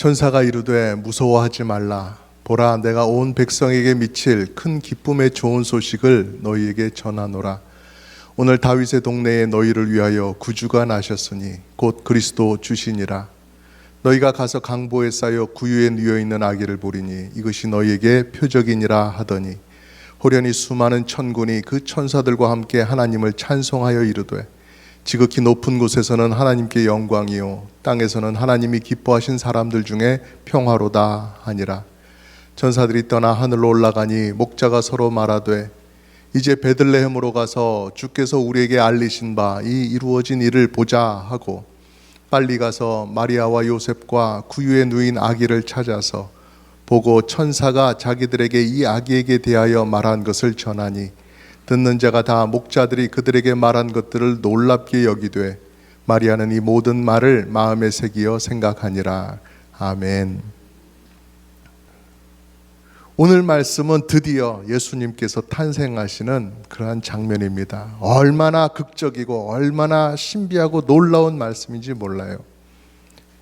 천사가 이르되 무서워하지 말라. 보라, 내가 온 백성에게 미칠 큰 기쁨의 좋은 소식을 너희에게 전하노라. 오늘 다윗의 동네에 너희를 위하여 구주가 나셨으니 곧 그리스도 주시니라. 너희가 가서 강보에 쌓여 구유에 누워 있는 아기를 보리니 이것이 너희에게 표적이니라 하더니, 호련히 수많은 천군이 그 천사들과 함께 하나님을 찬송하여 이르되, 지극히 높은 곳에서는 하나님께 영광이요 땅에서는 하나님이 기뻐하신 사람들 중에 평화로다 하니라. 천사들이 떠나 하늘로 올라가니 목자가 서로 말하되, 이제 베들레헴으로 가서 주께서 우리에게 알리신 바 이 이루어진 일을 보자 하고, 빨리 가서 마리아와 요셉과 구유에 누인 아기를 찾아서 보고 천사가 자기들에게 이 아기에게 대하여 말한 것을 전하니, 듣는 자가 다 목자들이 그들에게 말한 것들을 놀랍게 여기되 마리아는 이 모든 말을 마음에 새기어 생각하니라. 아멘. 오늘 말씀은 드디어 예수님께서 탄생하시는 그러한 장면입니다. 얼마나 극적이고 얼마나 신비하고 놀라운 말씀인지 몰라요.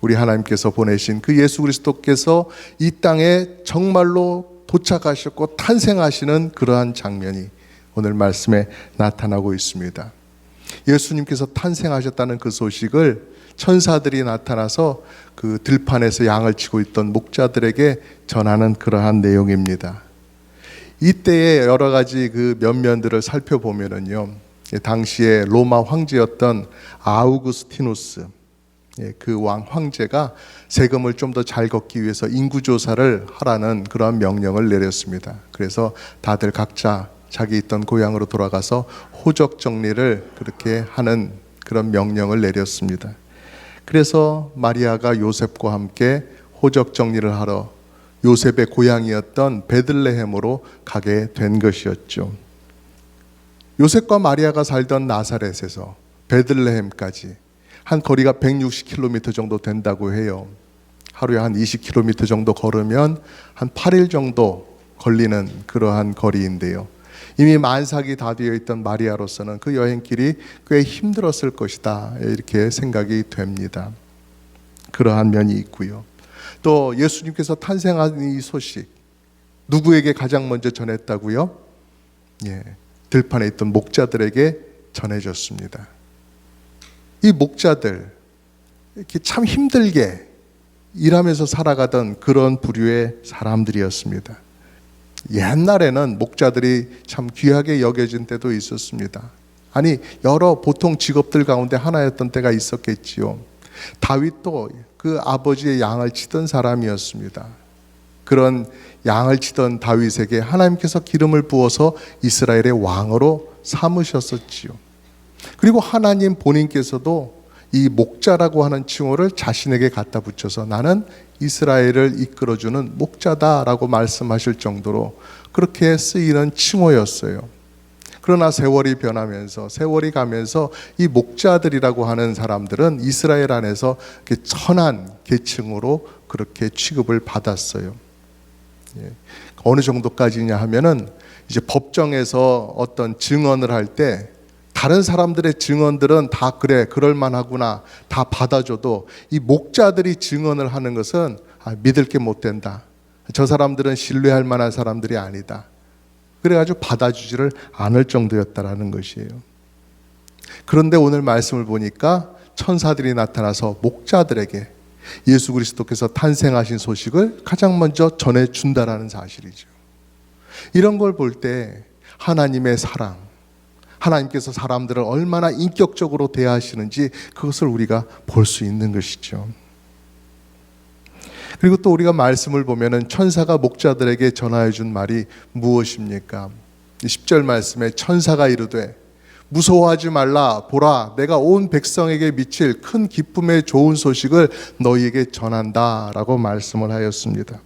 우리 하나님께서 보내신 그 예수 그리스도께서 이 땅에 정말로 도착하셨고 탄생하시는 그러한 장면이 오늘 말씀에 나타나고 있습니다. 예수님께서 탄생하셨다는 그 소식을 천사들이 나타나서 그 들판에서 양을 치고 있던 목자들에게 전하는 그러한 내용입니다. 이때의 여러 가지 그 면면들을 살펴보면은요, 당시에 로마 황제였던 아우구스티누스, 그 황제가 세금을 좀 더 잘 걷기 위해서 인구조사를 하라는 그러한 명령을 내렸습니다. 그래서 다들 각자 자기 있던 고향으로 돌아가서 호적 정리를 그렇게 하는 그런 명령을 내렸습니다. 그래서 마리아가 요셉과 함께 호적 정리를 하러 요셉의 고향이었던 베들레헴으로 가게 된 것이었죠. 요셉과 마리아가 살던 나사렛에서 베들레헴까지 한 거리가 160km 정도 된다고 해요. 하루에 한 20km 정도 걸으면 한 8일 정도 걸리는 그러한 거리인데요. 이미 만삭이 다 되어 있던 마리아로서는 그 여행길이 꽤 힘들었을 것이다, 이렇게 생각이 됩니다. 그러한 면이 있고요. 또 예수님께서 탄생한 이 소식, 누구에게 가장 먼저 전했다고요? 들판에 있던 목자들에게 전해졌습니다. 이 목자들, 이렇게 참 힘들게 일하면서 살아가던 그런 부류의 사람들이었습니다. 옛날에는 목자들이 참 귀하게 여겨진 때도 있었습니다. 아니, 여러 보통 직업들 가운데 하나였던 때가 있었겠지요. 다윗도 그 아버지의 양을 치던 사람이었습니다. 그런 양을 치던 다윗에게 하나님께서 기름을 부어서 이스라엘의 왕으로 삼으셨었지요. 그리고 하나님 본인께서도 이 목자라고 하는 칭호를 자신에게 갖다 붙여서 나는 이스라엘을 이끌어주는 목자다라고 말씀하실 정도로 그렇게 쓰이는 칭호였어요. 그러나 세월이 변하면서, 세월이 가면서 이 목자들이라고 하는 사람들은 이스라엘 안에서 천한 계층으로 그렇게 취급을 받았어요. 어느 정도까지냐 하면은 이제 법정에서 어떤 증언을 할 때 다른 사람들의 증언들은 다 그래, 그럴만하구나, 다 받아줘도 이 목자들이 증언을 하는 것은 믿을 게 못 된다. 저 사람들은 신뢰할 만한 사람들이 아니다. 그래가지고 받아주지를 않을 정도였다라는 것이에요. 그런데 오늘 말씀을 보니까 천사들이 나타나서 목자들에게 예수 그리스도께서 탄생하신 소식을 가장 먼저 전해준다라는 사실이죠. 이런 걸 볼 때 하나님의 사랑, 하나님께서 사람들을 얼마나 인격적으로 대하시는지 그것을 우리가 볼 수 있는 것이죠. 그리고 또 우리가 말씀을 보면은 천사가 목자들에게 전하여 준 말이 무엇입니까? 10절 말씀에 천사가 이르되 무서워하지 말라. 보라, 내가 온 백성에게 미칠 큰 기쁨의 좋은 소식을 너희에게 전한다 라고 말씀을 하였습니다.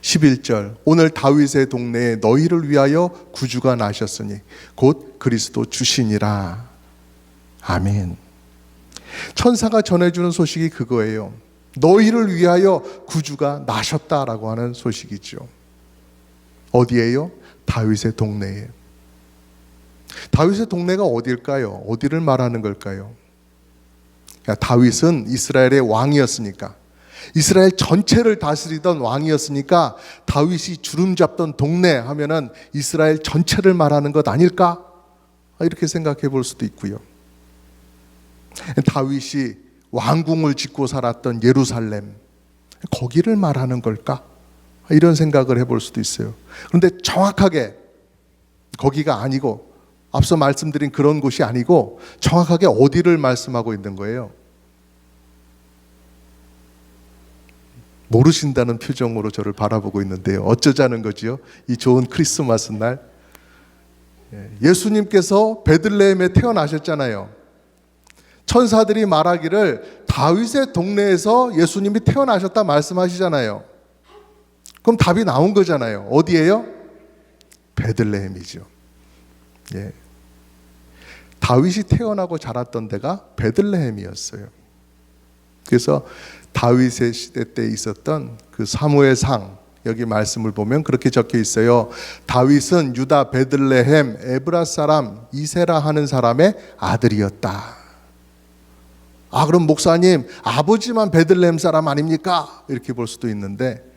11절, 오늘 다윗의 동네에 너희를 위하여 구주가 나셨으니 곧 그리스도 주시니라. 아멘. 천사가 전해주는 소식이 그거예요. 너희를 위하여 구주가 나셨다라고 하는 소식이죠. 어디에요? 다윗의 동네에. 다윗의 동네가 어딜까요? 어디를 말하는 걸까요? 다윗은 이스라엘의 왕이었으니까 이스라엘 전체를 다스리던 왕이었으니까 다윗이 주름 잡던 동네 하면은 이스라엘 전체를 말하는 것 아닐까? 이렇게 생각해 볼 수도 있고요. 다윗이 왕궁을 짓고 살았던 예루살렘, 거기를 말하는 걸까? 이런 생각을 해볼 수도 있어요. 그런데 정확하게 거기가 아니고, 앞서 말씀드린 그런 곳이 아니고 정확하게 어디를 말씀하고 있는 거예요? 모르신다는 표정으로 저를 바라보고 있는데요. 어쩌자는 거지요? 이 좋은 크리스마스 날 예수님께서 베들레헴에 태어나셨잖아요. 천사들이 말하기를 다윗의 동네에서 예수님이 태어나셨다 말씀하시잖아요. 그럼 답이 나온 거잖아요. 어디예요? 베들레헴이죠. 예. 다윗이 태어나고 자랐던 데가 베들레헴이었어요. 그래서 다윗의 시대 때 있었던 그 사무엘상, 여기 말씀을 보면 그렇게 적혀 있어요. 다윗은 유다 베들레헴 에브라 사람 이세라 하는 사람의 아들이었다. 그럼 목사님, 아버지만 베들레헴 사람 아닙니까? 이렇게 볼 수도 있는데,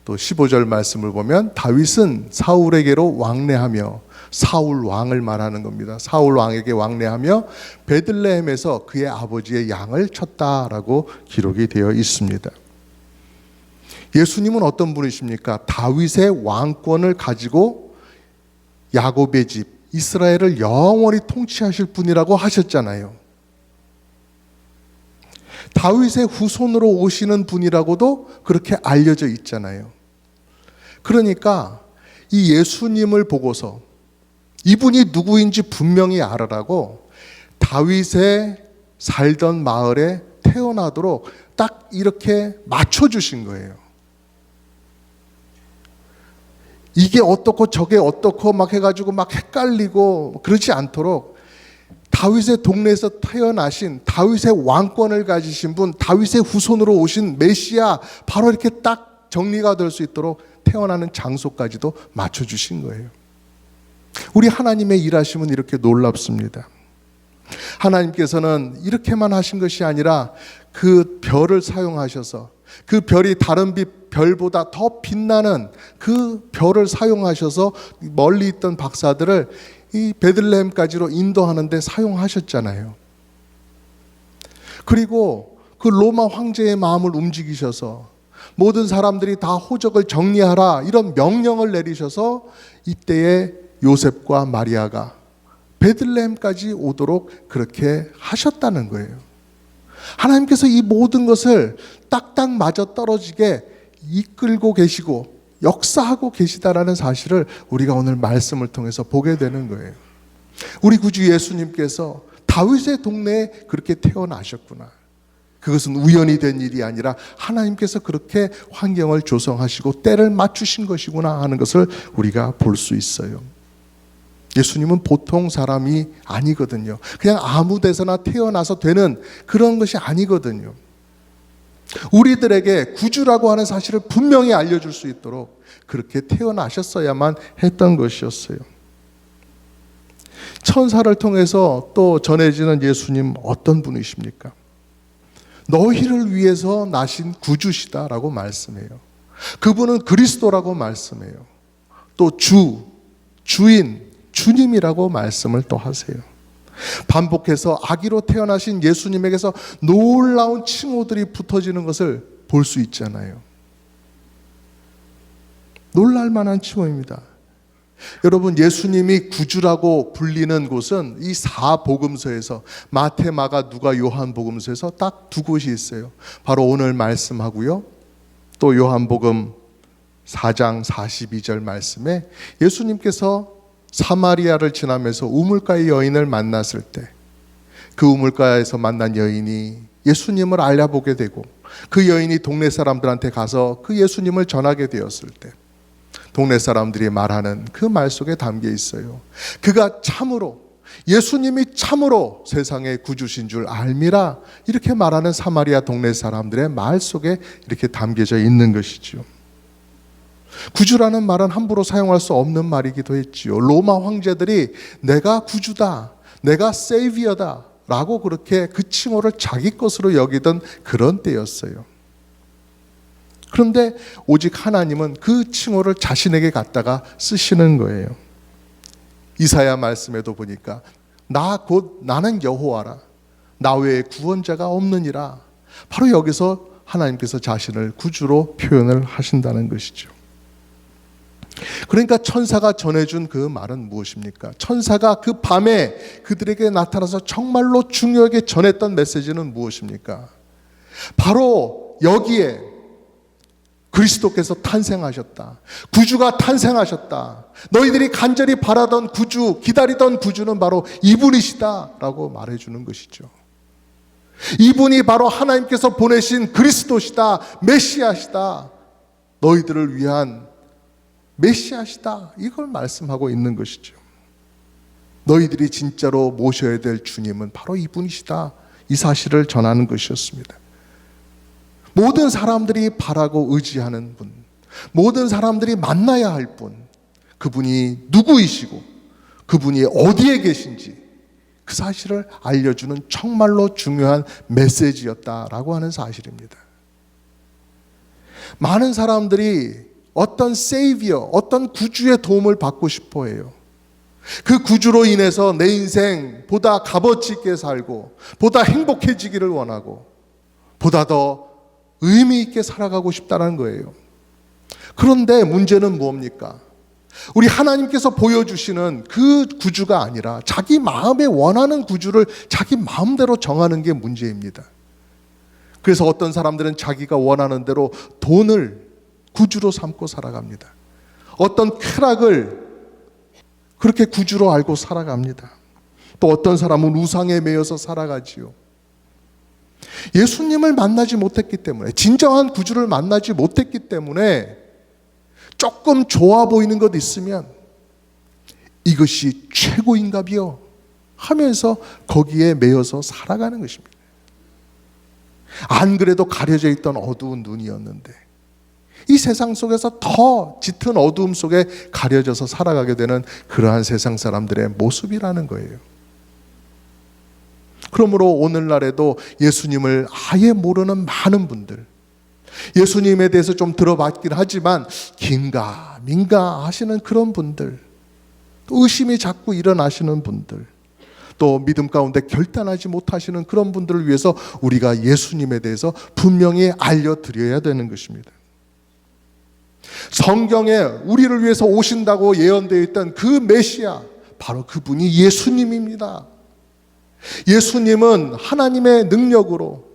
또 15절 말씀을 보면 다윗은 사울에게로 왕래하며, 사울 왕을 말하는 겁니다. 사울 왕에게 왕래하며 베들레헴에서 그의 아버지의 양을 쳤다라고 기록이 되어 있습니다. 예수님은 어떤 분이십니까? 다윗의 왕권을 가지고 야곱의 집 이스라엘을 영원히 통치하실 분이라고 하셨잖아요. 다윗의 후손으로 오시는 분이라고도 그렇게 알려져 있잖아요. 그러니까 이 예수님을 보고서 이분이 누구인지 분명히 알아라고 다윗의 살던 마을에 태어나도록 딱 이렇게 맞춰주신 거예요. 이게 어떻고 저게 어떻고 막 해가지고 막 헷갈리고 그러지 않도록 다윗의 동네에서 태어나신 다윗의 왕권을 가지신 분, 다윗의 후손으로 오신 메시아, 바로 이렇게 딱 정리가 될 수 있도록 태어나는 장소까지도 맞춰주신 거예요. 우리 하나님의 일하심은 이렇게 놀랍습니다. 하나님께서는 이렇게만 하신 것이 아니라 그 별을 사용하셔서, 그 별이 다른 별보다 더 빛나는 그 별을 사용하셔서 멀리 있던 박사들을 이 베들레헴까지로 인도하는 데 사용하셨잖아요. 그리고 그 로마 황제의 마음을 움직이셔서 모든 사람들이 다 호적을 정리하라, 이런 명령을 내리셔서 이때에 요셉과 마리아가 베들레헴까지 오도록 그렇게 하셨다는 거예요. 하나님께서 이 모든 것을 딱딱 맞아 떨어지게 이끌고 계시고 역사하고 계시다라는 사실을 우리가 오늘 말씀을 통해서 보게 되는 거예요. 우리 구주 예수님께서 다윗의 동네에 그렇게 태어나셨구나. 그것은 우연히 된 일이 아니라 하나님께서 그렇게 환경을 조성하시고 때를 맞추신 것이구나 하는 것을 우리가 볼 수 있어요. 예수님은 보통 사람이 아니거든요. 그냥 아무 데서나 태어나서 되는 그런 것이 아니거든요. 우리들에게 구주라고 하는 사실을 분명히 알려줄 수 있도록 그렇게 태어나셨어야만 했던 것이었어요. 천사를 통해서 또 전해지는 예수님 어떤 분이십니까? 너희를 위해서 나신 구주시다라고 말씀해요. 그분은 그리스도라고 말씀해요. 또 주인, 주님이라고 말씀을 또 하세요. 반복해서 아기로 태어나신 예수님에게서 놀라운 칭호들이 붙어지는 것을 볼 수 있잖아요. 놀랄 만한 칭호입니다. 여러분, 예수님이 구주라고 불리는 곳은 이 4복음서에서 마태, 마가, 누가, 요한 복음서에서 딱 두 곳이 있어요. 바로 오늘 말씀하고요, 또 요한복음 4장 42절 말씀에 예수님께서 사마리아를 지나면서 우물가의 여인을 만났을 때 그 우물가에서 만난 여인이 예수님을 알아보게 되고 그 여인이 동네 사람들한테 가서 그 예수님을 전하게 되었을 때 동네 사람들이 말하는 그 말 속에 담겨 있어요. 그가 참으로, 예수님이 참으로 세상의 구주신 줄 알미라, 이렇게 말하는 사마리아 동네 사람들의 말 속에 이렇게 담겨져 있는 것이죠. 구주라는 말은 함부로 사용할 수 없는 말이기도 했지요. 로마 황제들이 내가 구주다, 내가 세이비어다 라고 그렇게 그 칭호를 자기 것으로 여기던 그런 때였어요. 그런데 오직 하나님은 그 칭호를 자신에게 갖다가 쓰시는 거예요. 이사야 말씀에도 보니까 나는 여호와라, 나 외에 구원자가 없느니라. 바로 여기서 하나님께서 자신을 구주로 표현을 하신다는 것이죠. 그러니까 천사가 전해준 그 말은 무엇입니까? 천사가 그 밤에 그들에게 나타나서 정말로 중요하게 전했던 메시지는 무엇입니까? 바로 여기에 그리스도께서 탄생하셨다, 구주가 탄생하셨다, 너희들이 간절히 바라던 구주, 기다리던 구주는 바로 이분이시다 라고 말해주는 것이죠. 이분이 바로 하나님께서 보내신 그리스도시다, 메시아시다, 너희들을 위한 메시아시다, 이걸 말씀하고 있는 것이죠. 너희들이 진짜로 모셔야 될 주님은 바로 이분이시다, 이 사실을 전하는 것이었습니다. 모든 사람들이 바라고 의지하는 분, 모든 사람들이 만나야 할 분, 그분이 누구이시고 그분이 어디에 계신지 그 사실을 알려주는 정말로 중요한 메시지였다라고 하는 사실입니다. 많은 사람들이 어떤 세이비어, 어떤 구주의 도움을 받고 싶어 해요. 그 구주로 인해서 내 인생 보다 값어치 있게 살고 보다 행복해지기를 원하고 보다 더 의미 있게 살아가고 싶다는 거예요. 그런데 문제는 뭡니까? 우리 하나님께서 보여주시는 그 구주가 아니라 자기 마음에 원하는 구주를 자기 마음대로 정하는 게 문제입니다. 그래서 어떤 사람들은 자기가 원하는 대로 돈을 구주로 삼고 살아갑니다. 어떤 쾌락을 그렇게 구주로 알고 살아갑니다. 또 어떤 사람은 우상에 매여서 살아가지요. 예수님을 만나지 못했기 때문에, 진정한 구주를 만나지 못했기 때문에 조금 좋아 보이는 것 있으면 이것이 최고인가비요 하면서 거기에 매여서 살아가는 것입니다. 안 그래도 가려져 있던 어두운 눈이었는데 이 세상 속에서 더 짙은 어두움 속에 가려져서 살아가게 되는 그러한 세상 사람들의 모습이라는 거예요. 그러므로 오늘날에도 예수님을 아예 모르는 많은 분들, 예수님에 대해서 좀 들어봤긴 하지만 긴가 민가 하시는 그런 분들, 또 의심이 자꾸 일어나시는 분들, 또 믿음 가운데 결단하지 못하시는 그런 분들을 위해서 우리가 예수님에 대해서 분명히 알려드려야 되는 것입니다. 성경에 우리를 위해서 오신다고 예언되어 있던 그 메시아, 바로 그분이 예수님입니다. 예수님은 하나님의 능력으로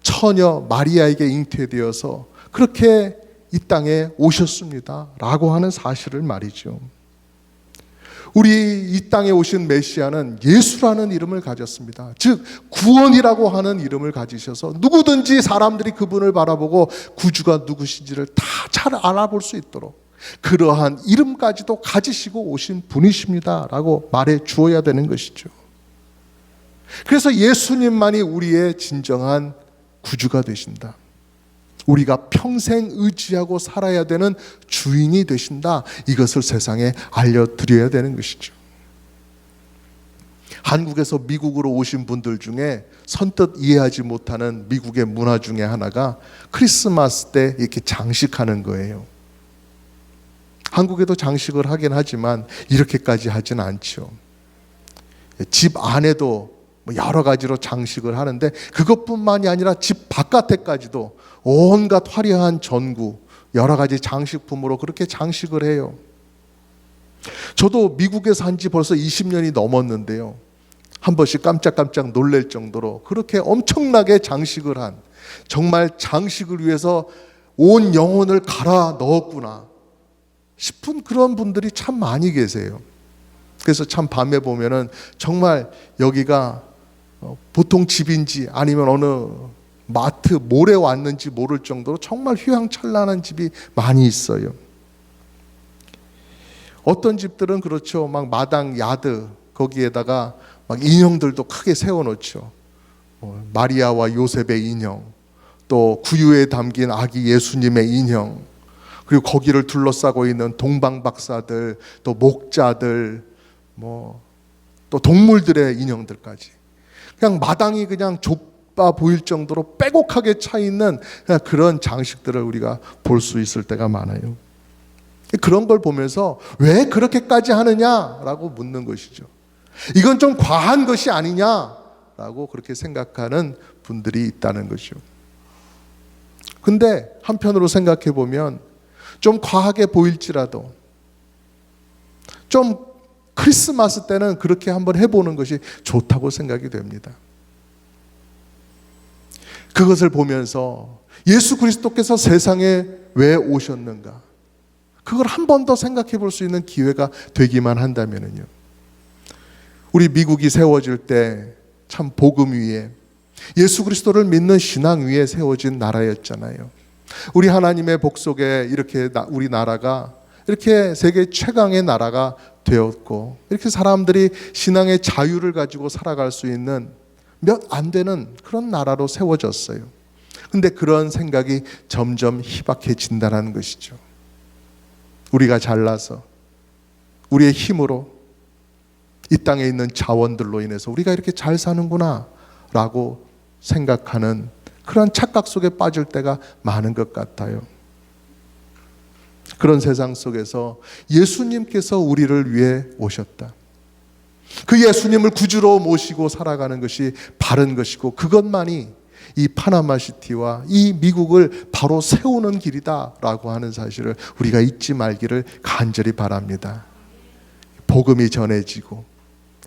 처녀 마리아에게 잉태되어서 그렇게 이 땅에 오셨습니다 라고 하는 사실을 말이죠. 우리 이 땅에 오신 메시아는 예수라는 이름을 가졌습니다. 즉 구원이라고 하는 이름을 가지셔서 누구든지 사람들이 그분을 바라보고 구주가 누구신지를 다 잘 알아볼 수 있도록 그러한 이름까지도 가지시고 오신 분이십니다 라고 말해 주어야 되는 것이죠. 그래서 예수님만이 우리의 진정한 구주가 되신다, 우리가 평생 의지하고 살아야 되는 주인이 되신다, 이것을 세상에 알려드려야 되는 것이죠. 한국에서 미국으로 오신 분들 중에 선뜻 이해하지 못하는 미국의 문화 중에 하나가 크리스마스 때 이렇게 장식하는 거예요. 한국에도 장식을 하긴 하지만 이렇게까지 하진 않죠. 집 안에도 여러 가지로 장식을 하는데 그것뿐만이 아니라 집 바깥에까지도 온갖 화려한 전구, 여러 가지 장식품으로 그렇게 장식을 해요. 저도 미국에 산 지 벌써 20년이 넘었는데요, 한 번씩 깜짝깜짝 놀랄 정도로 그렇게 엄청나게 장식을 한, 정말 장식을 위해서 온 영혼을 갈아 넣었구나 싶은 그런 분들이 참 많이 계세요. 그래서 참 밤에 보면은 정말 여기가 보통 집인지 아니면 어느 마트 몰에 왔는지 모를 정도로 정말 휘황찬란한 집이 많이 있어요. 어떤 집들은 그렇죠, 막 마당 야드 거기에다가 막 인형들도 크게 세워놓죠. 마리아와 요셉의 인형, 또 구유에 담긴 아기 예수님의 인형, 그리고 거기를 둘러싸고 있는 동방박사들, 또 목자들, 또 동물들의 인형들까지, 그냥 마당이 그냥 보일 정도로 빼곡하게 차 있는 그런 장식들을 우리가 볼 수 있을 때가 많아요. 그런 걸 보면서 왜 그렇게까지 하느냐라고 묻는 것이죠. 이건 좀 과한 것이 아니냐라고 그렇게 생각하는 분들이 있다는 것이죠. 근데 한편으로 생각해 보면 좀 과하게 보일지라도 좀 크리스마스 때는 그렇게 한번 해보는 것이 좋다고 생각이 됩니다. 그것을 보면서 예수 그리스도께서 세상에 왜 오셨는가, 그걸 한 번 더 생각해 볼 수 있는 기회가 되기만 한다면요. 우리 미국이 세워질 때 참 복음 위에 예수 그리스도를 믿는 신앙 위에 세워진 나라였잖아요. 우리 하나님의 복속에 이렇게 우리 나라가 이렇게 세계 최강의 나라가 되었고, 이렇게 사람들이 신앙의 자유를 가지고 살아갈 수 있는 몇 안 되는 그런 나라로 세워졌어요. 근데 그런 생각이 점점 희박해진다는 것이죠. 우리가 잘나서 우리의 힘으로 이 땅에 있는 자원들로 인해서 우리가 이렇게 잘 사는구나 라고 생각하는 그런 착각 속에 빠질 때가 많은 것 같아요. 그런 세상 속에서 예수님께서 우리를 위해 오셨다. 그 예수님을 구주로 모시고 살아가는 것이 바른 것이고, 그것만이 이 파나마시티와 이 미국을 바로 세우는 길이다라고 하는 사실을 우리가 잊지 말기를 간절히 바랍니다. 복음이 전해지고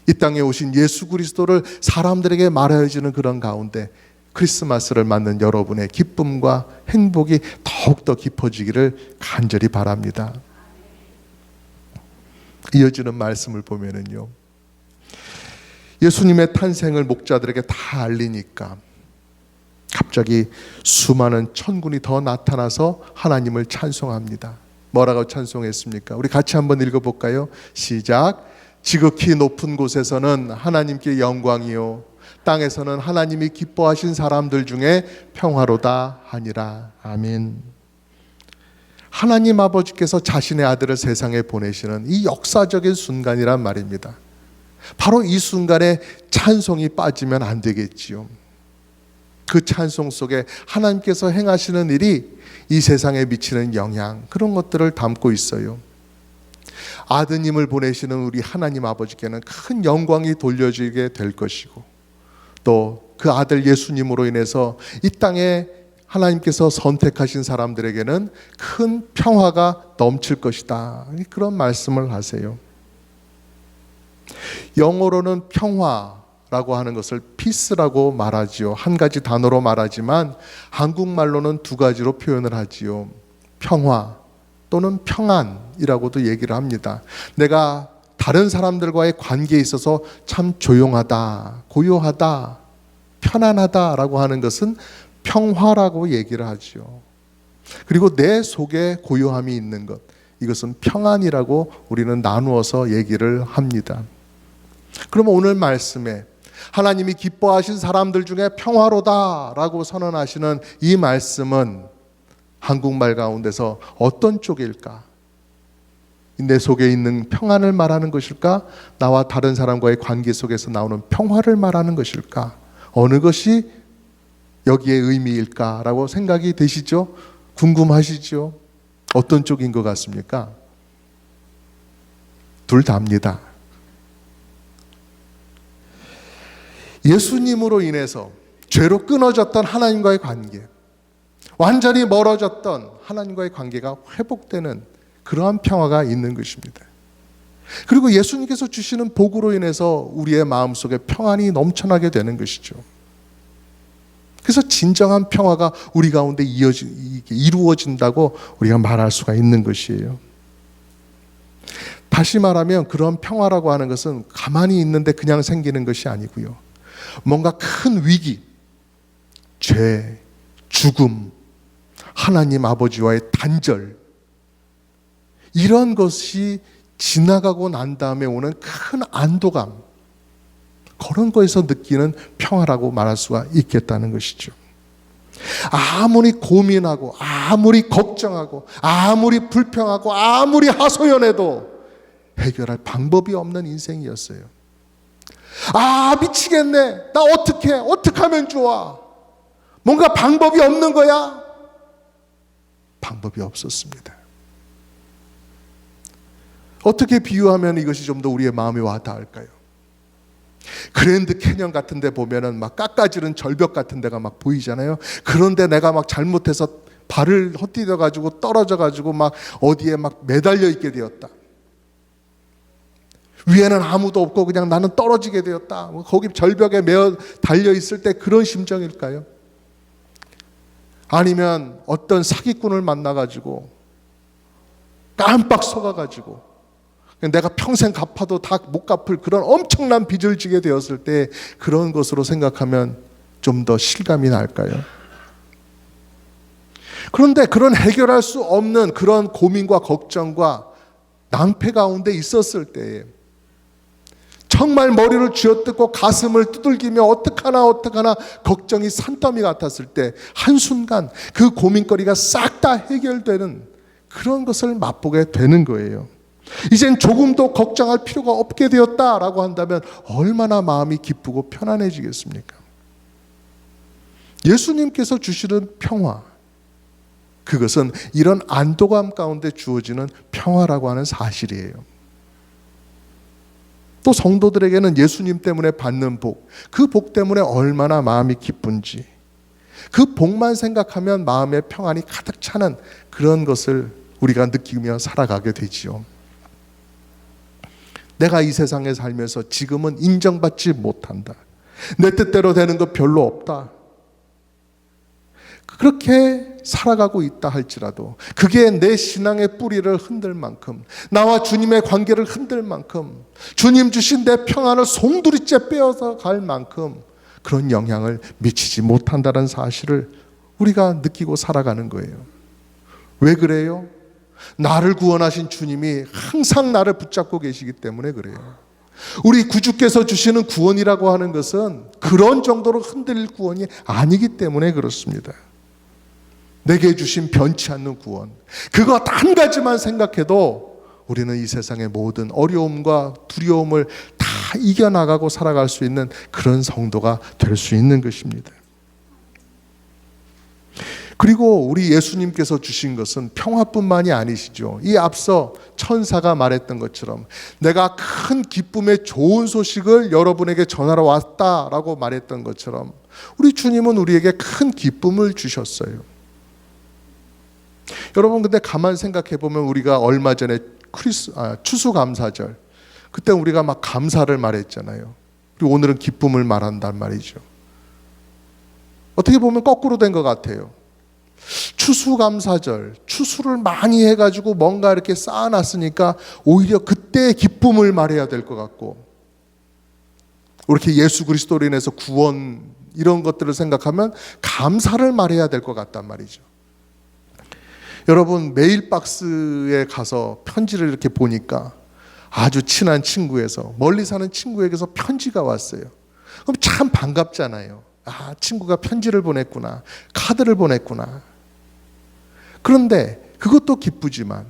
이 땅에 오신 예수 그리스도를 사람들에게 말해주는 그런 가운데 크리스마스를 맞는 여러분의 기쁨과 행복이 더욱더 깊어지기를 간절히 바랍니다. 이어지는 말씀을 보면은요, 예수님의 탄생을 목자들에게 다 알리니까 갑자기 수많은 천군이 더 나타나서 하나님을 찬송합니다. 뭐라고 찬송했습니까? 우리 같이 한번 읽어볼까요? 시작. 지극히 높은 곳에서는 하나님께 영광이요, 땅에서는 하나님이 기뻐하신 사람들 중에 평화로다 하니라. 아멘. 하나님 아버지께서 자신의 아들을 세상에 보내시는 이 역사적인 순간이란 말입니다. 바로 이 순간에 찬송이 빠지면 안 되겠지요. 그 찬송 속에 하나님께서 행하시는 일이 이 세상에 미치는 영향, 그런 것들을 담고 있어요. 아드님을 보내시는 우리 하나님 아버지께는 큰 영광이 돌려지게 될 것이고, 또 그 아들 예수님으로 인해서 이 땅에 하나님께서 선택하신 사람들에게는 큰 평화가 넘칠 것이다, 그런 말씀을 하세요. 영어로는 평화라고 하는 것을 peace라고 말하지요. 한 가지 단어로 말하지만 한국말로는 두 가지로 표현을 하지요. 평화 또는 평안이라고도 얘기를 합니다. 내가 다른 사람들과의 관계에 있어서 참 조용하다, 고요하다, 편안하다라고 하는 것은 평화라고 얘기를 하죠. 그리고 내 속에 고요함이 있는 것, 이것은 평안이라고 우리는 나누어서 얘기를 합니다. 그러면 오늘 말씀에 하나님이 기뻐하신 사람들 중에 평화로다라고 선언하시는 이 말씀은 한국말 가운데서 어떤 쪽일까? 내 속에 있는 평안을 말하는 것일까? 나와 다른 사람과의 관계 속에서 나오는 평화를 말하는 것일까? 어느 것이 여기에 의미일까? 라고 생각이 되시죠? 궁금하시죠? 어떤 쪽인 것 같습니까? 둘 다입니다. 예수님으로 인해서 죄로 끊어졌던 하나님과의 관계, 완전히 멀어졌던 하나님과의 관계가 회복되는 그러한 평화가 있는 것입니다. 그리고 예수님께서 주시는 복으로 인해서 우리의 마음속에 평안이 넘쳐나게 되는 것이죠. 그래서 진정한 평화가 우리 가운데 이루어진다고 우리가 말할 수가 있는 것이에요. 다시 말하면 그런 평화라고 하는 것은 가만히 있는데 그냥 생기는 것이 아니고요, 뭔가 큰 위기, 죄, 죽음, 하나님 아버지와의 단절, 이런 것이 지나가고 난 다음에 오는 큰 안도감, 그런 거에서 느끼는 평화라고 말할 수가 있겠다는 것이죠. 아무리 고민하고 아무리 걱정하고 아무리 불평하고 아무리 하소연해도 해결할 방법이 없는 인생이었어요. 아, 미치겠네. 나 어떻게 하면 좋아? 뭔가 방법이 없는 거야? 방법이 없었습니다. 어떻게 비유하면 이것이 좀 더 우리의 마음에 와 닿을까요? 그랜드 캐년 같은 데 보면은 막 깎아지른 절벽 같은 데가 막 보이잖아요. 그런데 내가 막 잘못해서 발을 헛디뎌 가지고 떨어져 가지고 막 어디에 막 매달려 있게 되었다. 위에는 아무도 없고 그냥 나는 떨어지게 되었다. 거기 절벽에 매어 달려 있을 때 그런 심정일까요? 아니면 어떤 사기꾼을 만나 가지고 깜빡 속아 가지고 내가 평생 갚아도 다 못 갚을 그런 엄청난 빚을 지게 되었을 때 그런 것으로 생각하면 좀 더 실감이 날까요? 그런데 그런 해결할 수 없는 그런 고민과 걱정과 낭패 가운데 있었을 때에 정말 머리를 쥐어뜯고 가슴을 두들기며 어떡하나 걱정이 산더미 같았을 때 한순간 그 고민거리가 싹 다 해결되는 그런 것을 맛보게 되는 거예요. 이젠 조금도 걱정할 필요가 없게 되었다라고 한다면 얼마나 마음이 기쁘고 편안해지겠습니까? 예수님께서 주시는 평화, 그것은 이런 안도감 가운데 주어지는 평화라고 하는 사실이에요. 또 성도들에게는 예수님 때문에 받는 복, 그 복 때문에 얼마나 마음이 기쁜지, 그 복만 생각하면 마음의 평안이 가득 차는 그런 것을 우리가 느끼며 살아가게 되지요. 내가 이 세상에 살면서 지금은 인정받지 못한다. 내 뜻대로 되는 거 별로 없다. 그렇게 살아가고 있다 할지라도 그게 내 신앙의 뿌리를 흔들 만큼, 나와 주님의 관계를 흔들 만큼, 주님 주신 내 평안을 송두리째 빼앗아 갈 만큼 그런 영향을 미치지 못한다는 사실을 우리가 느끼고 살아가는 거예요. 왜 그래요? 나를 구원하신 주님이 항상 나를 붙잡고 계시기 때문에 그래요. 우리 구주께서 주시는 구원이라고 하는 것은 그런 정도로 흔들릴 구원이 아니기 때문에 그렇습니다. 내게 주신 변치 않는 구원, 그거 한 가지만 생각해도 우리는 이 세상의 모든 어려움과 두려움을 다 이겨나가고 살아갈 수 있는 그런 성도가 될 수 있는 것입니다. 그리고 우리 예수님께서 주신 것은 평화뿐만이 아니시죠. 이 앞서 천사가 말했던 것처럼 내가 큰 기쁨의 좋은 소식을 여러분에게 전하러 왔다라고 말했던 것처럼 우리 주님은 우리에게 큰 기쁨을 주셨어요. 여러분, 근데 가만 생각해 보면 우리가 얼마 전에 추수감사절, 그때 우리가 막 감사를 말했잖아요. 그리고 오늘은 기쁨을 말한단 말이죠. 어떻게 보면 거꾸로 된 것 같아요. 추수감사절, 추수를 많이 해가지고 뭔가 이렇게 쌓아놨으니까 오히려 그때의 기쁨을 말해야 될 것 같고, 이렇게 예수 그리스도로 인해서 구원 이런 것들을 생각하면 감사를 말해야 될 것 같단 말이죠. 여러분, 메일박스에 가서 편지를 이렇게 보니까 아주 친한 친구에서, 멀리 사는 친구에게서 편지가 왔어요. 그럼 참 반갑잖아요. 아, 친구가 편지를 보냈구나, 카드를 보냈구나. 그런데 그것도 기쁘지만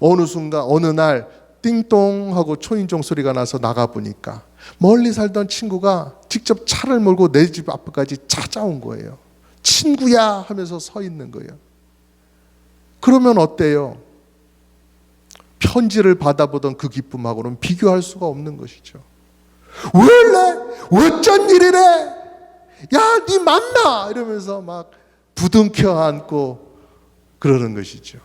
어느 순간 어느 날 띵동 하고 초인종 소리가 나서 나가보니까 멀리 살던 친구가 직접 차를 몰고 내 집 앞까지 찾아온 거예요. 친구야 하면서 서 있는 거예요. 그러면 어때요? 편지를 받아보던 그 기쁨하고는 비교할 수가 없는 것이죠. 왜 어쩐 일이래? 야, 니 만나! 이러면서 막 부둥켜 안고 그러는 것이죠.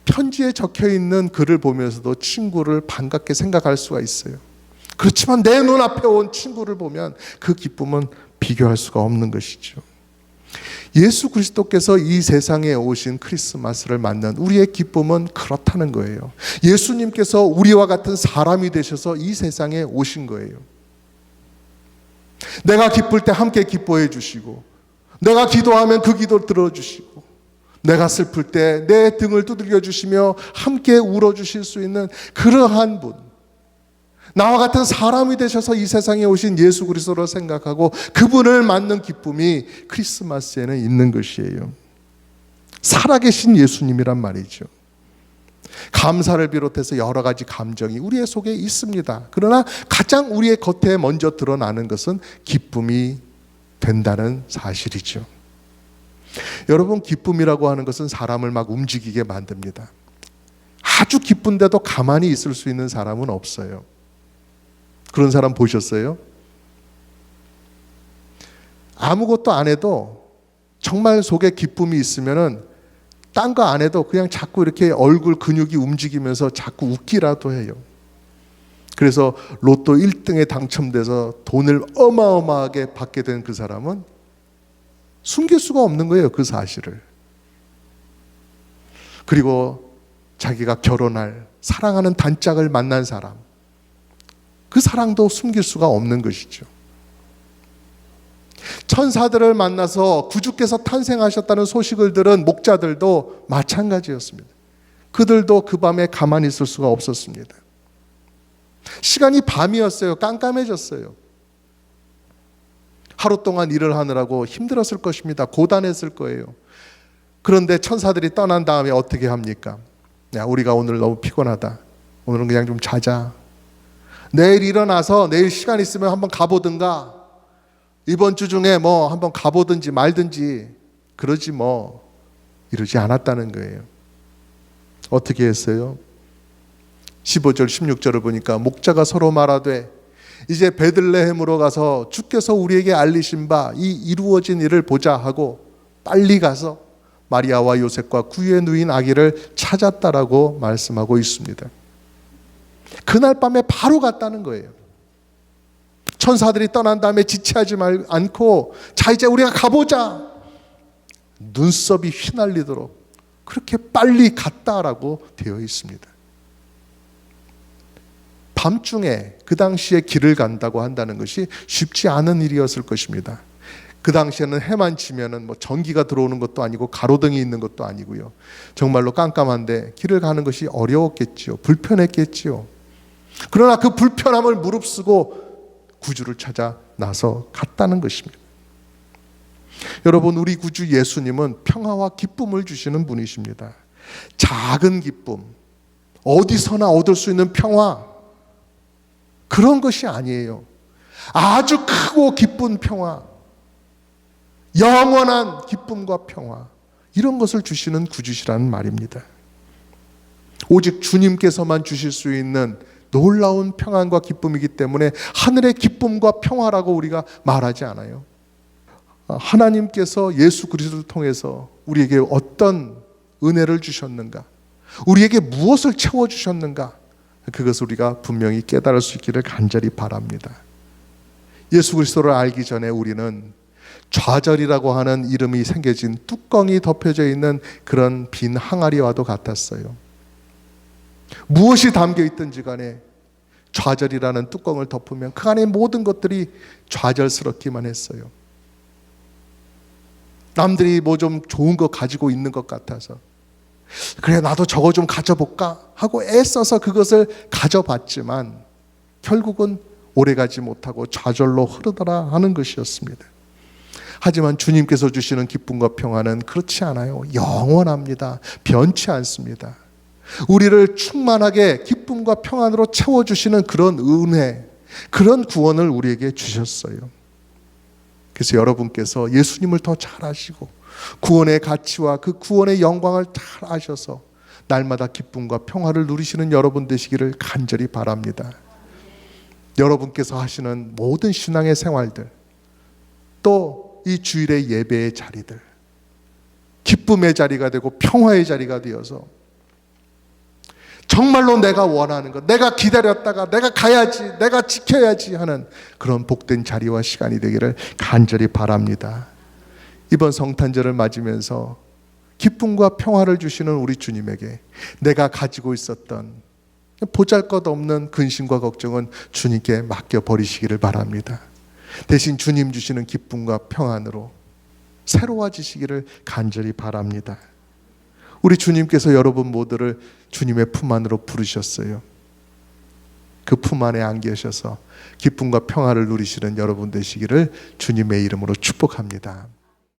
편지에 적혀 있는 글을 보면서도 친구를 반갑게 생각할 수가 있어요. 그렇지만 내 눈앞에 온 친구를 보면 그 기쁨은 비교할 수가 없는 것이죠. 예수 그리스도께서 이 세상에 오신 크리스마스를 맞는 우리의 기쁨은 그렇다는 거예요. 예수님께서 우리와 같은 사람이 되셔서 이 세상에 오신 거예요. 내가 기쁠 때 함께 기뻐해 주시고, 내가 기도하면 그 기도 들어주시고, 내가 슬플 때 내 등을 두들겨 주시며 함께 울어주실 수 있는 그러한 분, 나와 같은 사람이 되셔서 이 세상에 오신 예수 그리스도로 생각하고 그분을 맞는 기쁨이 크리스마스에는 있는 것이에요. 살아계신 예수님이란 말이죠. 감사를 비롯해서 여러 가지 감정이 우리의 속에 있습니다. 그러나 가장 우리의 겉에 먼저 드러나는 것은 기쁨이 된다는 사실이죠. 여러분, 기쁨이라고 하는 것은 사람을 막 움직이게 만듭니다. 아주 기쁜데도 가만히 있을 수 있는 사람은 없어요. 그런 사람 보셨어요? 아무것도 안 해도 정말 속에 기쁨이 있으면은 딴 거 안 해도 그냥 자꾸 이렇게 얼굴 근육이 움직이면서 자꾸 웃기라도 해요. 그래서 로또 1등에 당첨돼서 돈을 어마어마하게 받게 된 그 사람은 숨길 수가 없는 거예요, 그 사실을. 그리고 자기가 결혼할 사랑하는 단짝을 만난 사람, 그 사랑도 숨길 수가 없는 것이죠. 천사들을 만나서 구주께서 탄생하셨다는 소식을 들은 목자들도 마찬가지였습니다. 그들도 그 밤에 가만히 있을 수가 없었습니다. 시간이 밤이었어요. 깜깜해졌어요. 하루 동안 일을 하느라고 힘들었을 것입니다. 고단했을 거예요. 그런데 천사들이 떠난 다음에 어떻게 합니까? 야, 우리가 오늘 너무 피곤하다. 오늘은 그냥 좀 자자. 내일 일어나서 내일 시간 있으면 한번 가보든가, 이번 주 중에 뭐 한번 가보든지 말든지 그러지 뭐, 이러지 않았다는 거예요. 어떻게 했어요? 15절 16절을 보니까 목자가 서로 말하되 이제 베들레헴으로 가서 주께서 우리에게 알리신 바 이 이루어진 일을 보자 하고 빨리 가서 마리아와 요셉과 구유에 누인 아기를 찾았다라고 말씀하고 있습니다. 그날 밤에 바로 갔다는 거예요. 천사들이 떠난 다음에 지체하지 않고 자, 이제 우리가 가보자. 눈썹이 휘날리도록 그렇게 빨리 갔다라고 되어 있습니다. 밤중에 그 당시에 길을 간다고 한다는 것이 쉽지 않은 일이었을 것입니다. 그 당시에는 해만 지면은 뭐 전기가 들어오는 것도 아니고 가로등이 있는 것도 아니고요. 정말로 깜깜한데 길을 가는 것이 어려웠겠지요. 불편했겠지요. 그러나 그 불편함을 무릅쓰고 구주를 찾아 나서 갔다는 것입니다. 여러분, 우리 구주 예수님은 평화와 기쁨을 주시는 분이십니다. 작은 기쁨, 어디서나 얻을 수 있는 평화, 그런 것이 아니에요. 아주 크고 기쁜 평화, 영원한 기쁨과 평화, 이런 것을 주시는 구주시라는 말입니다. 오직 주님께서만 주실 수 있는 놀라운 평안과 기쁨이기 때문에 하늘의 기쁨과 평화라고 우리가 말하지 않아요. 하나님께서 예수 그리스도를 통해서 우리에게 어떤 은혜를 주셨는가, 우리에게 무엇을 채워주셨는가, 그것을 우리가 분명히 깨달을 수 있기를 간절히 바랍니다. 예수 그리스도를 알기 전에 우리는 좌절이라고 하는 이름이 새겨진 뚜껑이 덮여져 있는 그런 빈 항아리와도 같았어요. 무엇이 담겨 있든지 간에 좌절이라는 뚜껑을 덮으면 그 안에 모든 것들이 좌절스럽기만 했어요. 남들이 뭐 좀 좋은 거 가지고 있는 것 같아서 그래, 나도 저거 좀 가져볼까 하고 애써서 그것을 가져봤지만 결국은 오래가지 못하고 좌절로 흐르더라 하는 것이었습니다. 하지만 주님께서 주시는 기쁨과 평안은 그렇지 않아요. 영원합니다. 변치 않습니다. 우리를 충만하게 기쁨과 평안으로 채워주시는 그런 은혜, 그런 구원을 우리에게 주셨어요. 그래서 여러분께서 예수님을 더 잘 아시고 구원의 가치와 그 구원의 영광을 잘 아셔서 날마다 기쁨과 평화를 누리시는 여러분 되시기를 간절히 바랍니다. 여러분께서 하시는 모든 신앙의 생활들, 또 이 주일의 예배의 자리들, 기쁨의 자리가 되고 평화의 자리가 되어서 정말로 내가 원하는 것, 내가 기다렸다가 내가 가야지, 내가 지켜야지 하는 그런 복된 자리와 시간이 되기를 간절히 바랍니다. 이번 성탄절을 맞으면서 기쁨과 평화를 주시는 우리 주님에게 내가 가지고 있었던 보잘것없는 근심과 걱정은 주님께 맡겨버리시기를 바랍니다. 대신 주님 주시는 기쁨과 평안으로 새로워지시기를 간절히 바랍니다. 우리 주님께서 여러분 모두를 주님의 품 안으로 부르셨어요. 그 품 안에 안기셔서 기쁨과 평화를 누리시는 여러분 되시기를 주님의 이름으로 축복합니다.